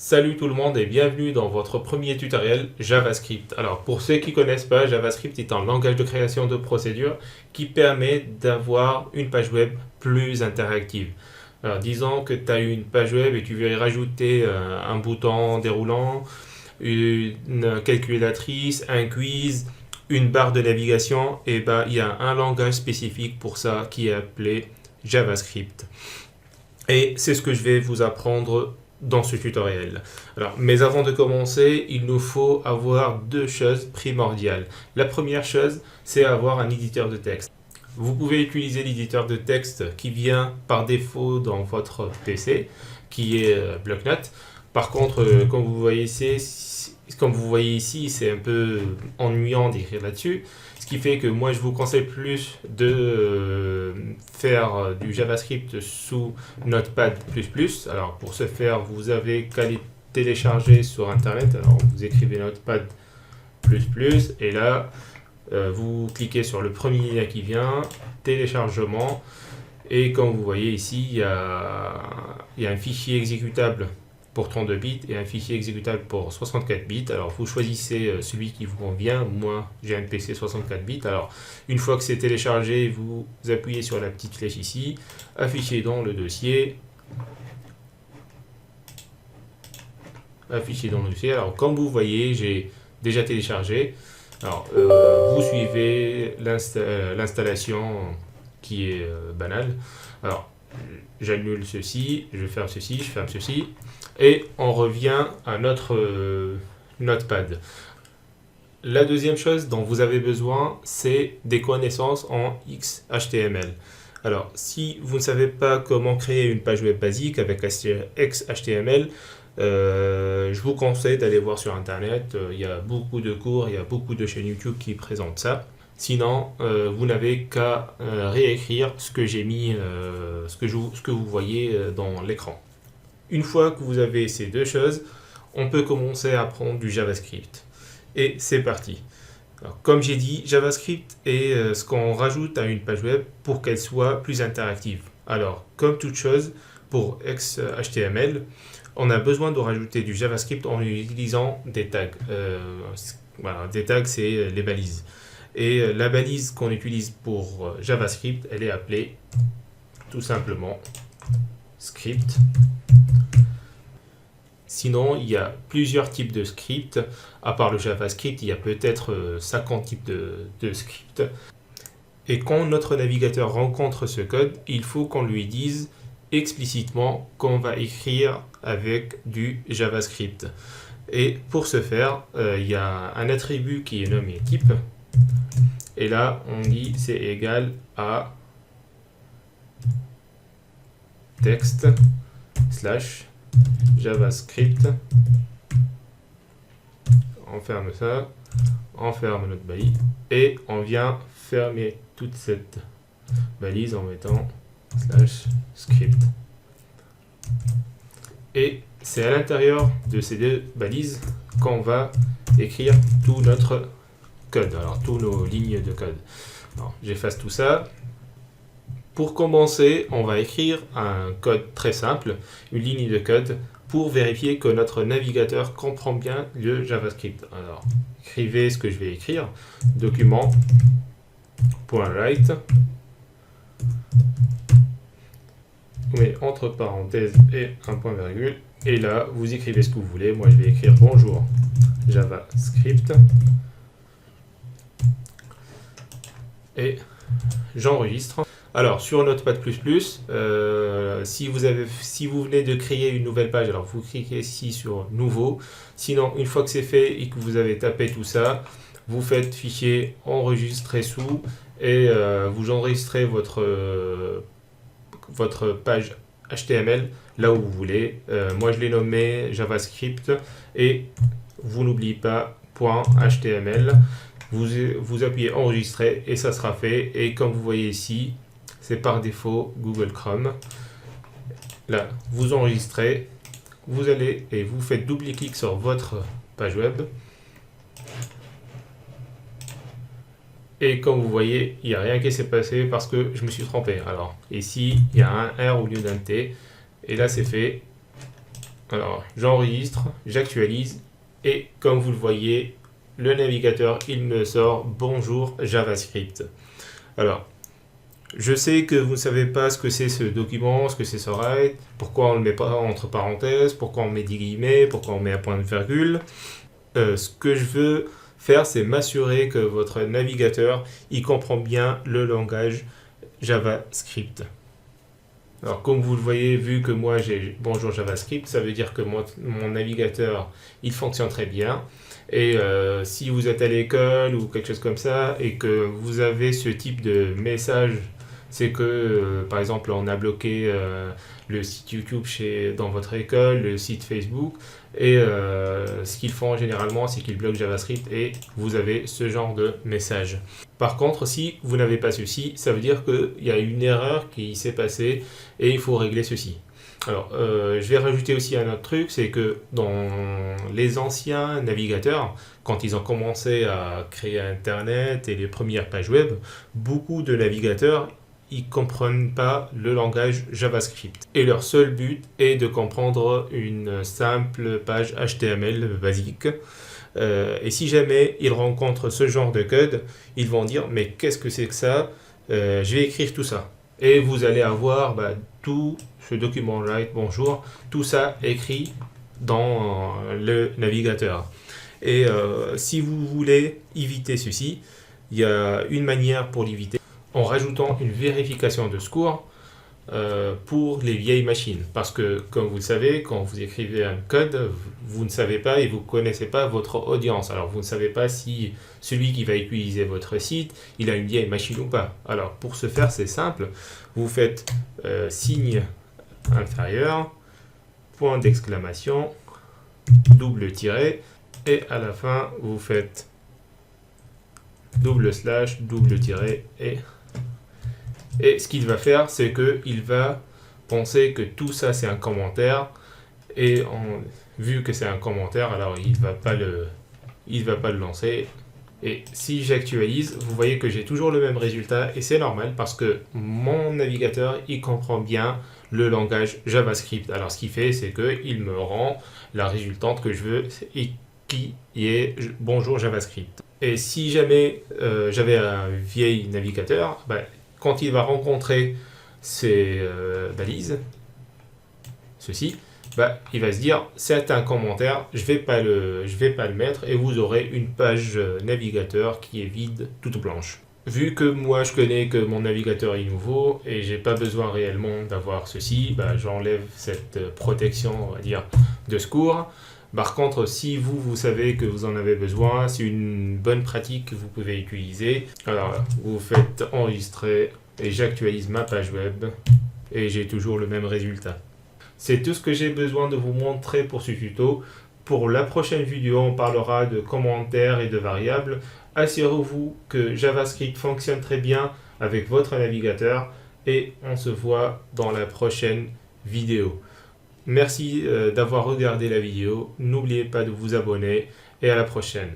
Salut tout le monde et bienvenue dans votre premier tutoriel JavaScript. Alors pour ceux qui ne connaissent pas, JavaScript est un langage de création de procédures qui permet d'avoir une page web plus interactive. Alors disons que tu as une page web et tu veux y rajouter un bouton déroulant, une calculatrice, un quiz, une barre de navigation, et ben il y a un langage spécifique pour ça qui est appelé JavaScript. Et c'est ce que je vais vous apprendre dans ce tutoriel. Alors, mais avant de commencer, il nous faut avoir deux choses primordiales. La première chose, c'est avoir un éditeur de texte. Vous pouvez utiliser l'éditeur de texte qui vient par défaut dans votre PC, qui est Bloc-Notes. Par contre, comme vous voyez ici, c'est un peu ennuyant d'écrire là-dessus. Ce qui fait que moi, je vous conseille plus de faire du JavaScript sous Notepad++. Alors, pour ce faire, vous avez qu'à les télécharger sur Internet. Alors, vous écrivez Notepad++, et là, vous cliquez sur le premier lien qui vient, téléchargement, et comme vous voyez ici, il y a un fichier exécutable pour 32 bits et un fichier exécutable pour 64 bits. Alors vous choisissez celui qui vous convient. Moi j'ai un PC 64 bits. Alors une fois que c'est téléchargé, vous appuyez sur la petite flèche ici, afficher dans le dossier. Afficher dans le dossier. Alors comme vous voyez, j'ai déjà téléchargé. Alors vous suivez l'installation qui est banale. Alors j'annule ceci, je ferme ceci, je ferme ceci. Et on revient à notre Notepad. La deuxième chose dont vous avez besoin, c'est des connaissances en XHTML. Alors, si vous ne savez pas comment créer une page web basique avec XHTML, je vous conseille d'aller voir sur Internet. Il y a beaucoup de cours, il y a beaucoup de chaînes YouTube qui présentent ça. Sinon, vous n'avez qu'à réécrire ce que j'ai mis, ce que vous voyez dans l'écran. Une fois que vous avez ces deux choses, on peut commencer à apprendre du JavaScript. Et c'est parti. Alors, comme j'ai dit, JavaScript est ce qu'on rajoute à une page web pour qu'elle soit plus interactive. Alors, comme toute chose, pour XHTML, on a besoin de rajouter du JavaScript en utilisant des tags. Voilà, des tags, c'est les balises. Et la balise qu'on utilise pour JavaScript, elle est appelée tout simplement script. Sinon, il y a plusieurs types de scripts. À part le JavaScript, il y a peut-être 50 types de scripts. Et quand notre navigateur rencontre ce code, il faut qu'on lui dise explicitement qu'on va écrire avec du JavaScript. Et pour ce faire, il y a un attribut qui est nommé type. Et là, on dit c'est égal à texte slash JavaScript. On ferme ça, on ferme notre balise et on vient fermer toute cette balise en mettant slash script. Et c'est à l'intérieur de ces deux balises qu'on va écrire tout notre code, alors toutes nos lignes de code. J'efface tout ça. Pour commencer, on va écrire un code très simple, une ligne de code, pour vérifier que notre navigateur comprend bien le JavaScript. Alors, écrivez ce que je vais écrire. Document.write. Vous mettez entre parenthèses et un point virgule. Et là, vous écrivez ce que vous voulez. Moi, je vais écrire bonjour JavaScript. Et j'enregistre. Alors, sur Notepad++, si vous venez de créer une nouvelle page, alors vous cliquez ici sur Nouveau. Sinon, une fois que c'est fait et que vous avez tapé tout ça, vous faites Fichier, Enregistrer sous, et vous enregistrez votre page HTML là où vous voulez. Moi, je l'ai nommé JavaScript, et vous n'oubliez pas .html. Vous appuyez Enregistrer et ça sera fait. Et comme vous voyez ici, c'est par défaut Google Chrome. Là, vous enregistrez, vous allez et vous faites double-clic sur votre page web. Et comme vous voyez, il n'y a rien qui s'est passé parce que je me suis trompé. Alors, ici, il y a un R au lieu d'un T. Et là, c'est fait. Alors, j'enregistre, j'actualise et comme vous le voyez, le navigateur, il me sort bonjour JavaScript. Alors, je sais que vous ne savez pas ce que c'est ce document, ce que c'est ce write, pourquoi on ne le met pas entre parenthèses, pourquoi on met des guillemets, pourquoi on met un point de virgule. Ce que je veux faire, c'est m'assurer que votre navigateur, il comprend bien le langage JavaScript. Alors, comme vous le voyez, vu que moi j'ai bonjour JavaScript, ça veut dire que mon navigateur, il fonctionne très bien. Et si vous êtes à l'école ou quelque chose comme ça et que vous avez ce type de message, c'est que par exemple on a bloqué le site YouTube dans votre école, le site Facebook, et ce qu'ils font généralement, c'est qu'ils bloquent JavaScript et vous avez ce genre de message. Par contre, si vous n'avez pas ceci, ça veut dire qu'il y a une erreur qui s'est passée et il faut régler ceci. Alors, je vais rajouter aussi un autre truc, c'est que dans les anciens navigateurs, quand ils ont commencé à créer Internet et les premières pages web, beaucoup de navigateurs ils comprennent pas le langage JavaScript. Et leur seul but est de comprendre une simple page HTML basique. Et si jamais ils rencontrent ce genre de code, ils vont dire mais qu'est-ce que c'est que ça? Je vais écrire tout ça. Et vous allez avoir tout ce document write bonjour, tout ça écrit dans le navigateur. Et si vous voulez éviter ceci, il y a une manière pour l'éviter en rajoutant une vérification de secours pour les vieilles machines. Parce que, comme vous le savez, quand vous écrivez un code, vous ne savez pas et vous ne connaissez pas votre audience. Alors, vous ne savez pas si celui qui va utiliser votre site, il a une vieille machine ou pas. Alors, pour ce faire, c'est simple. Vous faites signe inférieur, point d'exclamation, double tiret, et à la fin, vous faites double slash, double tiret, et ce qu'il va faire, c'est qu'il va penser que tout ça c'est un commentaire, et vu que c'est un commentaire, alors il va pas le lancer. Et si j'actualise, vous voyez que j'ai toujours le même résultat, et c'est normal parce que mon navigateur il comprend bien le langage JavaScript. Alors ce qu'il fait, c'est qu'il me rend la résultante que je veux et qui est bonjour JavaScript. Et si jamais j'avais un vieil navigateur, quand il va rencontrer ces balises, ceci, il va se dire c'est un commentaire, je vais pas le mettre, et vous aurez une page navigateur qui est vide, toute blanche. Vu que moi je connais que mon navigateur est nouveau et j'ai pas besoin réellement d'avoir ceci, j'enlève cette protection, on va dire, de secours. Par contre, si vous savez que vous en avez besoin, c'est une bonne pratique que vous pouvez utiliser. Alors, vous faites enregistrer et j'actualise ma page web et j'ai toujours le même résultat. C'est tout ce que j'ai besoin de vous montrer pour ce tuto. Pour la prochaine vidéo, on parlera de commentaires et de variables. Assurez-vous que JavaScript fonctionne très bien avec votre navigateur et on se voit dans la prochaine vidéo. Merci d'avoir regardé la vidéo. N'oubliez pas de vous abonner et à la prochaine.